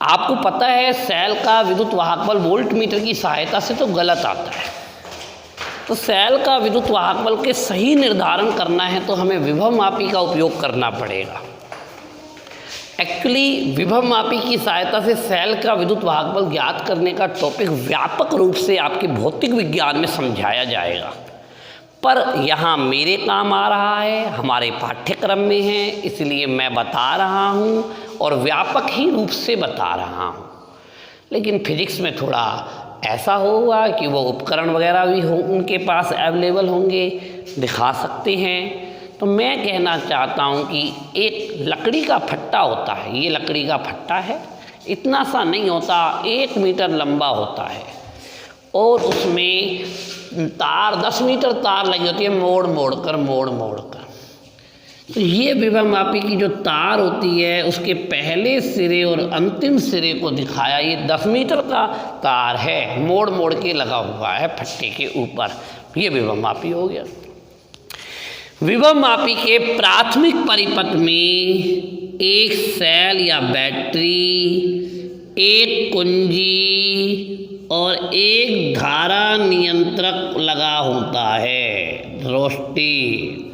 आपको पता है सेल का विद्युत वाहक बल वोल्ट मीटर की सहायता से तो गलत आता है। तो सेल का विद्युत वाहक बल के सही निर्धारण करना है तो हमें विभव मापी का उपयोग करना पड़ेगा। एक्चुअली विभव मापी की सहायता से सेल का विद्युत वाहक बल ज्ञात करने का टॉपिक व्यापक रूप से आपके भौतिक विज्ञान में समझाया जाएगा, पर यहाँ मेरे काम आ रहा है, हमारे पाठ्यक्रम में है, इसलिए मैं बता रहा हूँ और व्यापक ही रूप से बता रहा हूँ। लेकिन फिजिक्स में थोड़ा ऐसा होगा कि वो उपकरण वगैरह भी हो उनके पास अवेलेबल होंगे, दिखा सकते हैं। तो मैं कहना चाहता हूँ कि एक लकड़ी का फट्टा होता है, ये लकड़ी का फट्टा है, इतना सा नहीं होता, 1 मीटर लंबा होता है और उसमें तार 10 मीटर तार लगी होती है, मोड़ मोड़ कर। तो ये विभव मापी की जो तार होती है उसके पहले सिरे और अंतिम सिरे को दिखाया। ये 10 मीटर का तार है, मोड़ मोड़ के लगा हुआ है फट्टे के ऊपर, ये विभव मापी हो गया। विभव मापी के प्राथमिक परिपथ में एक सेल या बैटरी, एक कुंजी और एक धारा नियंत्रक लगा होता है, रोस्टी।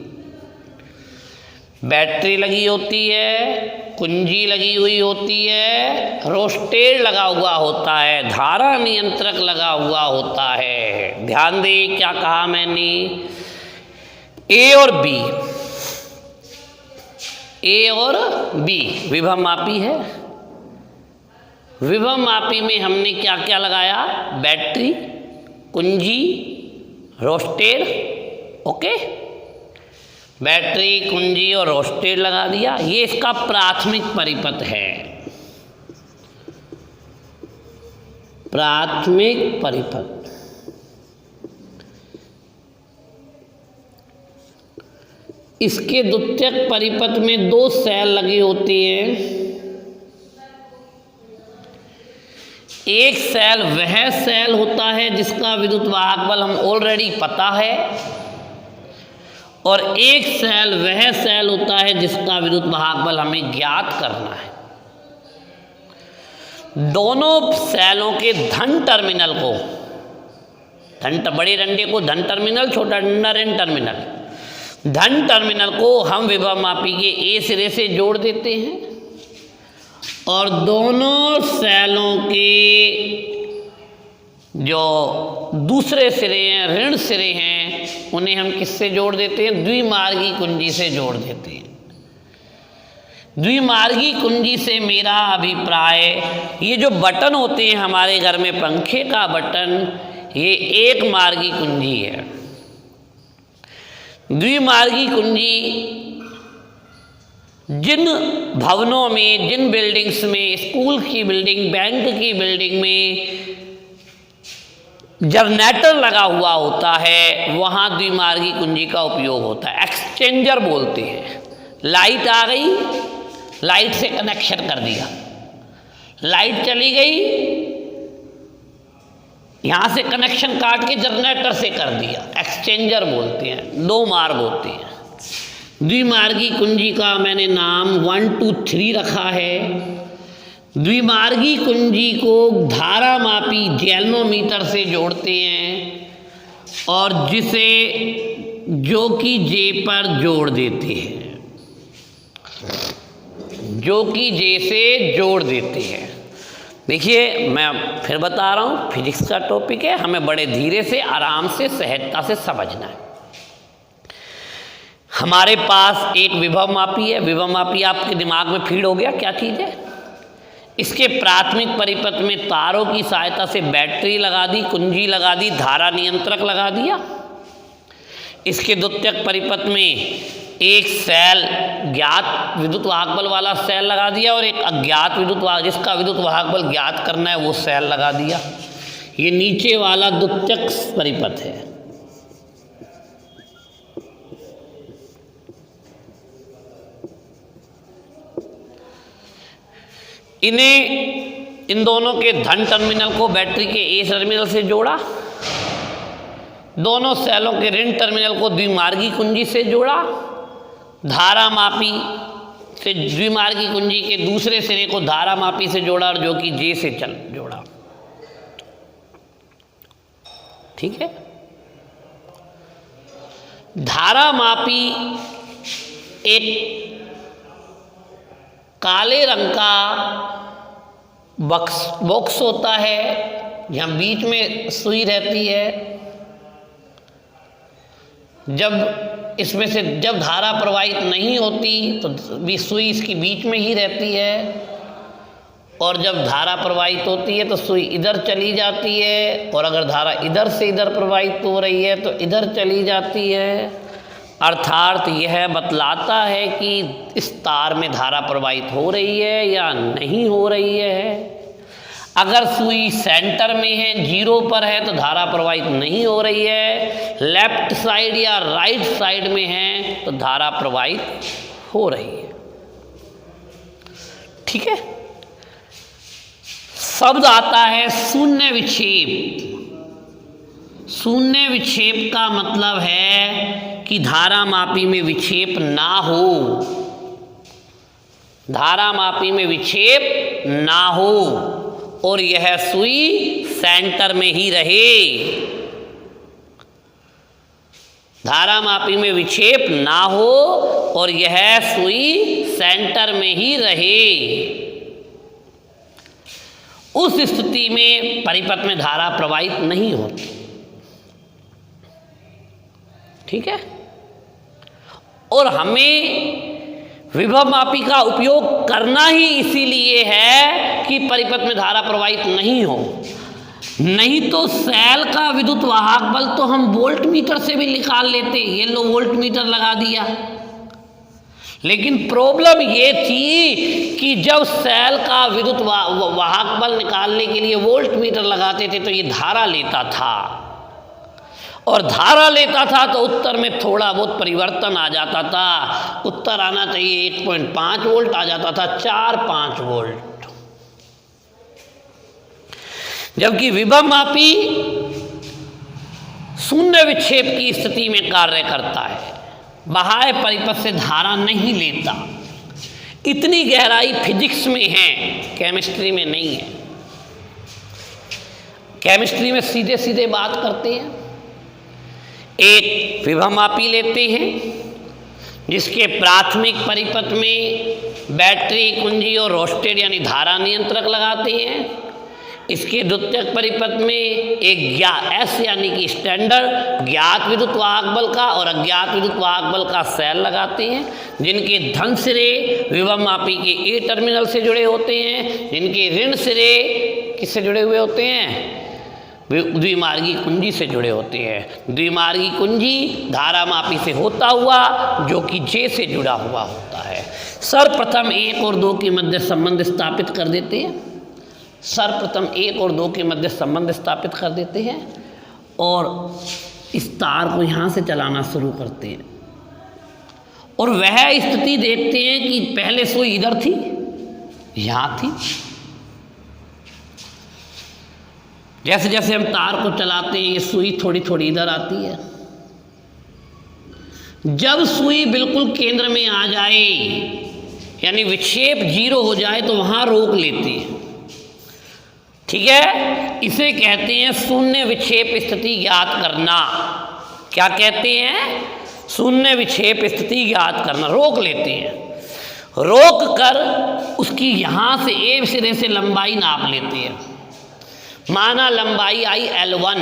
बैटरी लगी होती है, कुंजी लगी हुई होती है, रोस्टेड लगा हुआ होता है, धारा नियंत्रक लगा हुआ होता है। ध्यान दें क्या कहा मैंने, ए और बी विभव मापी है। विभव मापी में हमने क्या क्या लगाया, बैटरी, कुंजी, रोस्टेड, ओके, बैटरी, कुंजी और रोस्टेड लगा दिया। ये इसका प्राथमिक परिपथ है, प्राथमिक परिपथ। इसके द्वितीयक परिपथ में 2 सेल लगी होती हैं। एक सेल वह सेल होता है जिसका विद्युत वाहक बल हम ऑलरेडी पता है, और एक सेल वह सेल होता है जिसका विद्युत वाहक बल हमें ज्ञात करना है। दोनों सेलों के धन टर्मिनल को, बड़े डंडे को धन टर्मिनल, छोटा डंडा ऋण टर्मिनल, धन टर्मिनल को हम विभव मापी के ए सिरे से जोड़ देते हैं और दोनों सेलों के जो दूसरे सिरे हैं, ऋण सिरे हैं, उन्हें हम किससे जोड़ देते हैं, द्विमार्गी कुंजी से जोड़ देते हैं। द्विमार्गी कुंजी से मेरा अभिप्राय, ये जो बटन होते हैं हमारे घर में, पंखे का बटन, ये एक मार्गी कुंजी है। द्विमार्गी कुंजी जिन भवनों में, जिन बिल्डिंग्स में, स्कूल की बिल्डिंग, बैंक की बिल्डिंग में जनरेटर लगा हुआ होता है, वहाँ द्विमार्गी कुंजी का उपयोग होता है, एक्सचेंजर बोलते हैं। लाइट आ गई, लाइट से कनेक्शन कर दिया, लाइट चली गई, यहाँ से कनेक्शन काट के जनरेटर से कर दिया, एक्सचेंजर बोलते हैं। 2 मार्ग होते हैं। द्विमार्गी कुंजी का मैंने नाम 1 2 3 रखा है। द्विमार्गी कुंजी को धारा मापी गैल्वेनोमीटर से जोड़ते हैं और जिसे जो कि जे पर जोड़ देते हैं, जो कि जे से जोड़ देते हैं। देखिए मैं फिर बता रहा हूँ, फिजिक्स का टॉपिक है, हमें बड़े धीरे से, आराम से, सहजता से समझना है। हमारे पास एक विभव मापी है। विभव मापी आपके दिमाग में फीड हो गया क्या चीज़ है। इसके प्राथमिक परिपथ में तारों की सहायता से बैटरी लगा दी, कुंजी लगा दी, धारा नियंत्रक लगा दिया। इसके द्वितीयक परिपथ में एक सेल ज्ञात विद्युत वाहक बल वाला सेल लगा दिया और एक अज्ञात विद्युत वाहक, जिसका विद्युत वाहक बल ज्ञात करना है, वो सेल लगा दिया। ये नीचे वाला द्वितीयक परिपथ है। इन दोनों के धन टर्मिनल को बैटरी के ए टर्मिनल से जोड़ा, दोनों सेलों के ऋण टर्मिनल को द्विमार्गी कुंजी से जोड़ा, धारा मापी से द्विमार्गी कुंजी के दूसरे सिरे को धारामापी से जोड़ा और जो कि जे से जोड़ा। ठीक है। धारामापी एक काले रंग का बॉक्स होता है, यहाँ बीच में सुई रहती है। जब धारा प्रवाहित नहीं होती तो भी सुई इसके बीच में ही रहती है, और जब धारा प्रवाहित होती है तो सुई इधर चली जाती है, और अगर धारा इधर से इधर प्रवाहित हो रही है तो इधर चली जाती है। अर्थात यह बतलाता है कि इस तार में धारा प्रवाहित हो रही है या नहीं हो रही है। अगर सुई सेंटर में है, जीरो पर है, तो धारा प्रवाहित नहीं हो रही है। लेफ्ट साइड या राइट साइड में है तो धारा प्रवाहित हो रही है। ठीक है। शब्द आता है शून्य विक्षेप। शून्य विक्षेप का मतलब है कि धारामापी में विक्षेप ना हो, धारामापी में विक्षेप ना हो और यह सुई सेंटर में ही रहे। धारामापी में विक्षेप ना हो और यह सुई सेंटर में ही रहे। उस स्थिति में परिपथ में धारा प्रवाहित नहीं होती। ठीक है। और हमें विभवमापी का उपयोग करना ही इसीलिए है कि परिपथ में धारा प्रवाहित नहीं हो। नहीं तो सेल का विद्युत वाहक बल तो हम वोल्ट मीटर से भी निकाल लेते। ये लो वोल्ट मीटर लगा दिया, लेकिन प्रॉब्लम ये थी कि जब सेल का विद्युत वाहक बल निकालने के लिए वोल्ट मीटर लगाते थे तो ये धारा लेता था, और धारा लेता था तो उत्तर में थोड़ा बहुत परिवर्तन आ जाता था। उत्तर आना चाहिए 1.5 वोल्ट, आ जाता था 4-5 वोल्ट। जबकि विभवमापी शून्य विक्षेप की स्थिति में कार्य करता है, बाह्य परिपथ से धारा नहीं लेता। इतनी गहराई फिजिक्स में है, केमिस्ट्री में नहीं है। केमिस्ट्री में सीधे सीधे बात करते हैं। एक विभवमापी लेते हैं जिसके प्राथमिक परिपथ में बैटरी, कुंजी और रोस्टेड यानी धारा नियंत्रक लगाते हैं। इसके द्वितीयक परिपथ में एक एस यानी कि स्टैंडर्ड ज्ञात विद्युत वाहक बल का और अज्ञात विद्युत वाहक बल का सेल लगाते हैं, जिनके धन सिरे विभवमापी के ए टर्मिनल से जुड़े होते हैं, जिनके ऋण सिरे किससे जुड़े हुए होते हैं, द्विमार्गी कुंजी से जुड़े होते हैं। द्विमार्गी कुंजी धारामापी से होता हुआ जो कि जे से जुड़ा हुआ होता है। सर्वप्रथम 1 और 2 के मध्य संबंध स्थापित कर देते हैं। सर्वप्रथम 1 और 2 के मध्य संबंध स्थापित कर देते हैं और इस तार को यहाँ से चलाना शुरू करते हैं, और वह स्थिति देखते हैं कि पहले सुई इधर थी, यहाँ थी। जैसे जैसे हम तार को चलाते हैं ये सुई थोड़ी थोड़ी इधर आती है। जब सुई बिल्कुल केंद्र में आ जाए यानी विक्षेप 0 हो जाए तो वहाँ रोक लेते हैं। ठीक है। इसे कहते हैं शून्य विक्षेप स्थिति ज्ञात करना। क्या कहते हैं? शून्य विक्षेप स्थिति ज्ञात करना। रोक लेते हैं, रोक कर उसकी यहाँ से ए सिरे से लंबाई नाप लेते हैं। माना लंबाई आई L1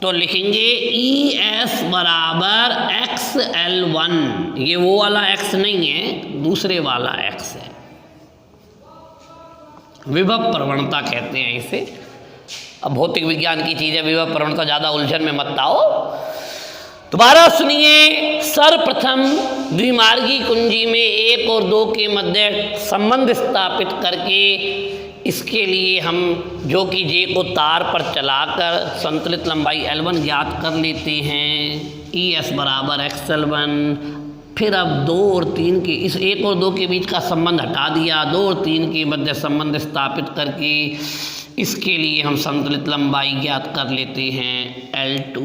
तो लिखेंगे ES बराबर XL1। ये वो वाला X नहीं है, दूसरे वाला X है। विभव प्रवणता कहते हैं इसे। अब भौतिक विज्ञान की चीज़ है, विभव प्रवणता, ज़्यादा उलझन में मत आओ। दोबारा सुनिए। सर्वप्रथम द्विमार्गी कुंजी में 1 और 2 के मध्य संबंध स्थापित करके इसके लिए हम जो कि जे को तार पर चलाकर संतुलित लंबाई L1 ज्ञात कर लेते हैं। ES बराबर XL1। फिर अब 2 और 3 के, इस 1 और 2 के बीच का संबंध हटा दिया, 2 और 3 के मध्य संबंध स्थापित करके इसके लिए हम संतुलित लंबाई ज्ञात कर लेते हैं L2।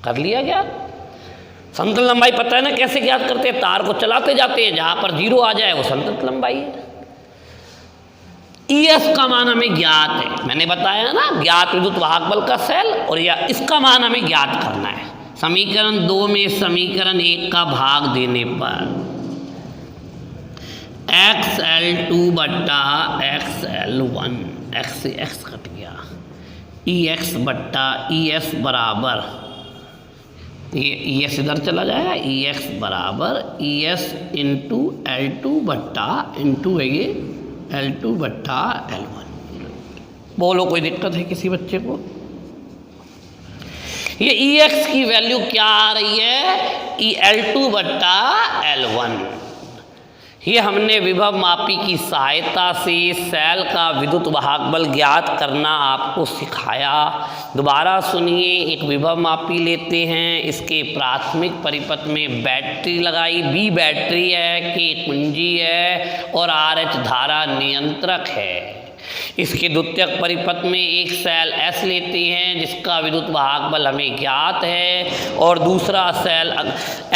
कर लिया क्या? संतुलित लंबाई पता है ना कैसे ज्ञात करते हैं? तार को चलाते जाते हैं, जहां पर 0 आ जाए वो संतुलित लंबाई है। ES का मान हमें ज्ञात है, मैंने बताया ना, ज्ञात विद्युत वाहक बल का सेल, और या इसका मान हमें ज्ञात करना है। समीकरण 2 में समीकरण 1 का भाग देने पर XL2 बट्टा XL1, x से x कट गया, EX बट्टा ES बराबर, ये ES इधर चला जाएगा, EX बराबर ES इंटू L2 बट्टा इंटू है ये L2 बट्टा L1। बोलो कोई दिक्कत है किसी बच्चे को? ये EX की वैल्यू क्या आ रही है? L2 बट्टा L1। ये हमने विभव मापी की सहायता से सेल का विद्युत वाहक बल ज्ञात करना आपको सिखाया। दोबारा सुनिए, एक विभव मापी लेते हैं, इसके प्राथमिक परिपथ में बैटरी लगाई, B बैटरी है, K कुंजी है और RH धारा नियंत्रक है। इसके द्वितीयक परिपथ में एक सेल S लेते हैं जिसका विद्युत वाहक बल हमें ज्ञात है, और दूसरा सेल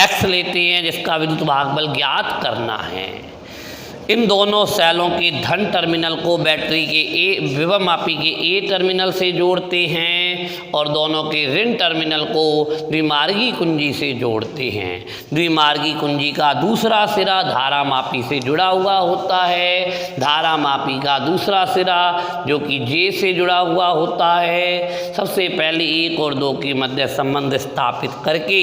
X लेते हैं जिसका विद्युत वाहक बल ज्ञात करना है। इन दोनों सेलों के धन टर्मिनल को बैटरी के विभव मापी के A टर्मिनल से जोड़ते हैं और दोनों के ऋण टर्मिनल को द्विमार्गी कुंजी से जोड़ते हैं। द्विमार्गी कुंजी का दूसरा सिरा धारा मापी से जुड़ा हुआ होता है, धारा मापी का दूसरा सिरा जो कि J से जुड़ा हुआ होता है। सबसे पहले 1 और 2 के मध्य संबंध स्थापित करके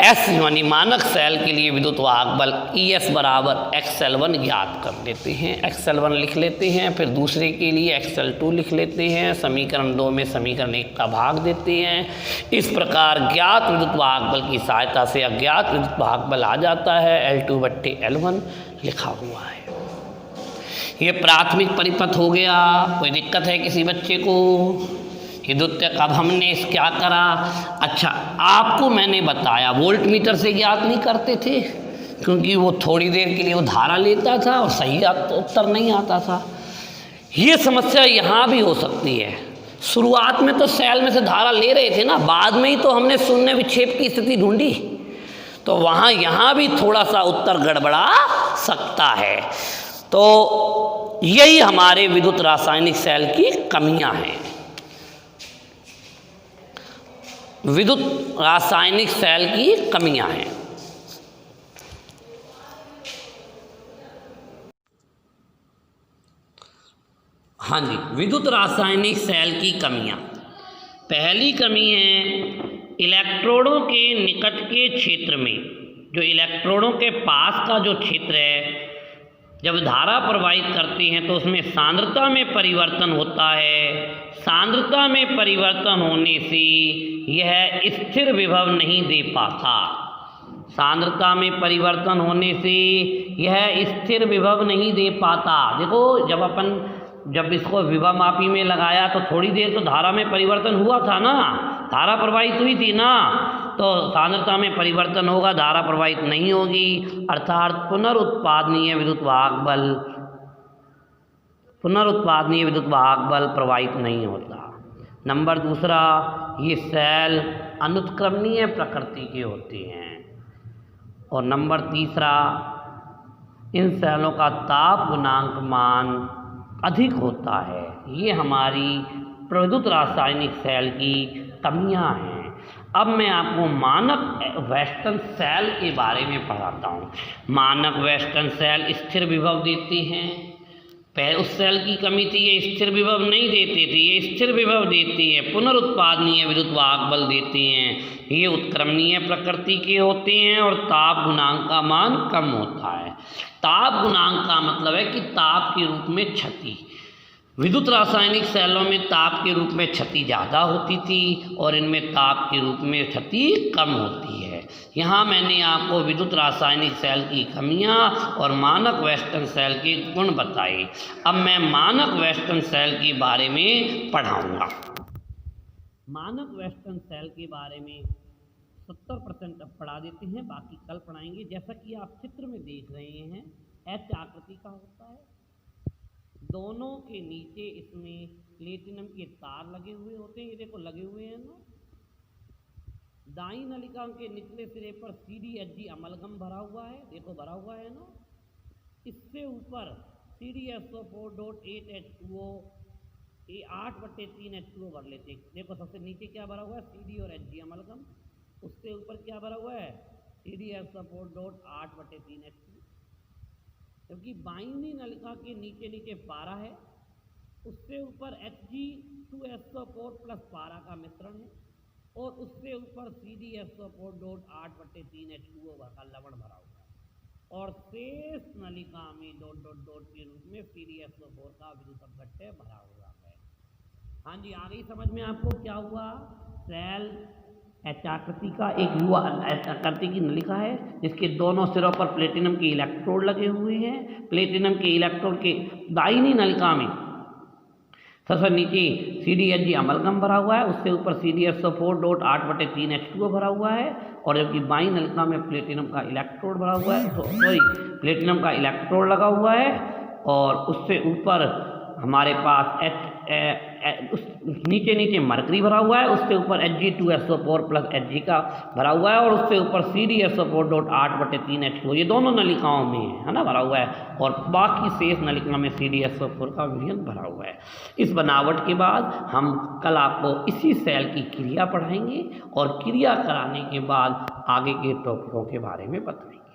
S यानी मानक सेल के लिए विद्युत वाहक बल ES बराबर XL1 ज्ञात कर लेते हैं, XL1 लिख लेते हैं। फिर दूसरे के लिए XL2 लिख लेते हैं, समीकरण 2 में समीकरण 1 का भाग देते हैं। इस प्रकार ज्ञात विद्युत वाहक बल की सहायता से अज्ञात विद्युत वाहक बल आ जाता है, L2 बट्टे L1 लिखा हुआ है। ये प्राथमिक परिपथ हो गया। कोई दिक्कत है किसी बच्चे को? ये द्वितीयक अब हमने क्या करा? अच्छा, आपको मैंने बताया वोल्ट मीटर से ज्ञात नहीं करते थे, क्योंकि वो थोड़ी देर के लिए वो धारा लेता था और सही उत्तर नहीं आता था। ये समस्या यहाँ भी हो सकती है। शुरुआत में तो सेल में से धारा ले रहे थे ना, बाद में ही तो हमने शून्य विक्षेप की स्थिति ढूंढी, तो वहाँ यहाँ भी थोड़ा सा उत्तर गड़बड़ा सकता है। तो यही हमारे विद्युत रासायनिक सेल की कमियाँ हैं। विद्युत रासायनिक सेल की कमियां हैं। हाँ जी, विद्युत रासायनिक सेल की कमियां। पहली कमी है इलेक्ट्रोडों के निकट के क्षेत्र में, जो इलेक्ट्रोडों के पास का जो क्षेत्र है, जब धारा प्रवाहित करते हैं तो उसमें सांद्रता में परिवर्तन होता है। सांद्रता में परिवर्तन होने से यह स्थिर विभव नहीं दे पाता। सांद्रता में परिवर्तन होने से यह स्थिर विभव नहीं दे पाता। देखो, जब इसको विभव मापी में लगाया तो थोड़ी देर तो धारा में परिवर्तन हुआ था ना, धारा प्रवाहित हुई थी ना, तो सांद्रता में परिवर्तन होगा, धारा प्रवाहित नहीं होगी, अर्थात पुनरुत्पादनीय विद्युत वाहक बल प्रवाहित नहीं होता। नंबर दूसरा, ये सेल अनुत्क्रमणीय प्रकृति के होते हैं। और नंबर तीसरा, इन सेलों का ताप गुणांक मान अधिक होता है। ये हमारी विद्युत रासायनिक सेल की कमियां हैं। अब मैं आपको मानक वेस्टर्न सेल के बारे में पढ़ाता हूँ। मानक वेस्टर्न सेल स्थिर विभव देते हैं। पहले उस सेल की कमी थी, ये स्थिर विभव नहीं देते थे, ये स्थिर विभव देते हैं, पुनरुत्पादनीय विद्युत वाहक बल देते हैं। ये उत्क्रमणीय प्रकृति के होते हैं और ताप गुणांक का मान कम होता है। ताप गुणांक का मतलब है कि ताप के रूप में क्षति। विद्युत रासायनिक सेलों में ताप के रूप में क्षति ज़्यादा होती थी और इनमें ताप के रूप में क्षति कम होती है। यहाँ मैंने आपको विद्युत रासायनिक सेल की कमियाँ और मानक वेस्टर्न सेल के गुण बताए। अब मैं मानक वेस्टर्न सेल के बारे में पढ़ाऊँगा। मानक वेस्टर्न सेल के बारे में 70% अब पढ़ा देते हैं, बाकी कल पढ़ाएंगे। जैसा कि आप चित्र में देख रहे हैं, एच आकृति का होता है, दोनों के नीचे इसमें प्लेटिनम के तार लगे हुए होते हैं। ये देखो लगे हुए हैं ना, दाई नलिका के निचले सिरे पर CDHG अमलगम भरा हुआ है, देखो भरा हुआ है ना। इससे ऊपर CDSO4.8H2O 8/3H2O भर लेते। देखो सबसे नीचे क्या भरा हुआ है, CD और HG अमलगम, उससे ऊपर क्या भरा हुआ है, CDSO4.8/3H2O। क्योंकि बाइंडी नलिका के नीचे नीचे पारा है, उससे ऊपर Hg2SO4 प्लस पारा का मिश्रण है, और उससे ऊपर CDSO4.8/3H2O का लवण भरा हुआ है, और शेष नलिका में ... के रूप में CDSO4 का विद्युत अपघट्य भरा हुआ है। हाँ जी, आ गई समझ में आपको क्या हुआ। सेल एच आकृति का एक युवा आकृति की नलिका है, जिसके दोनों सिरों पर प्लेटिनम के इलेक्ट्रोड लगे हुए हैं। प्लेटिनम के इलेक्ट्रोड के दाहिनी नलिका में सबसे नीचे CDHG अमलगम भरा हुआ है, उससे ऊपर CDSO4.8/3H2O भरा हुआ है, और जबकि बाईं नलिका में प्लेटिनम का इलेक्ट्रोड भरा हुआ है, प्लेटिनम का इलेक्ट्रोड लगा हुआ है, और उससे ऊपर हमारे पास नीचे नीचे मरकरी भरा हुआ है, उससे ऊपर Hg2SO4 प्लस Hg का भरा हुआ है, और उससे ऊपर CDSO4.8/3H2O, ये दोनों नलिकाओं में है ना भरा हुआ है, और बाकी शेष नलिका में CDSO4 का विलयन भरा हुआ है। इस बनावट के बाद हम कल आपको इसी सेल की क्रिया पढ़ाएंगे, और क्रिया कराने के बाद आगे के टॉपिकों के बारे में बताएंगे।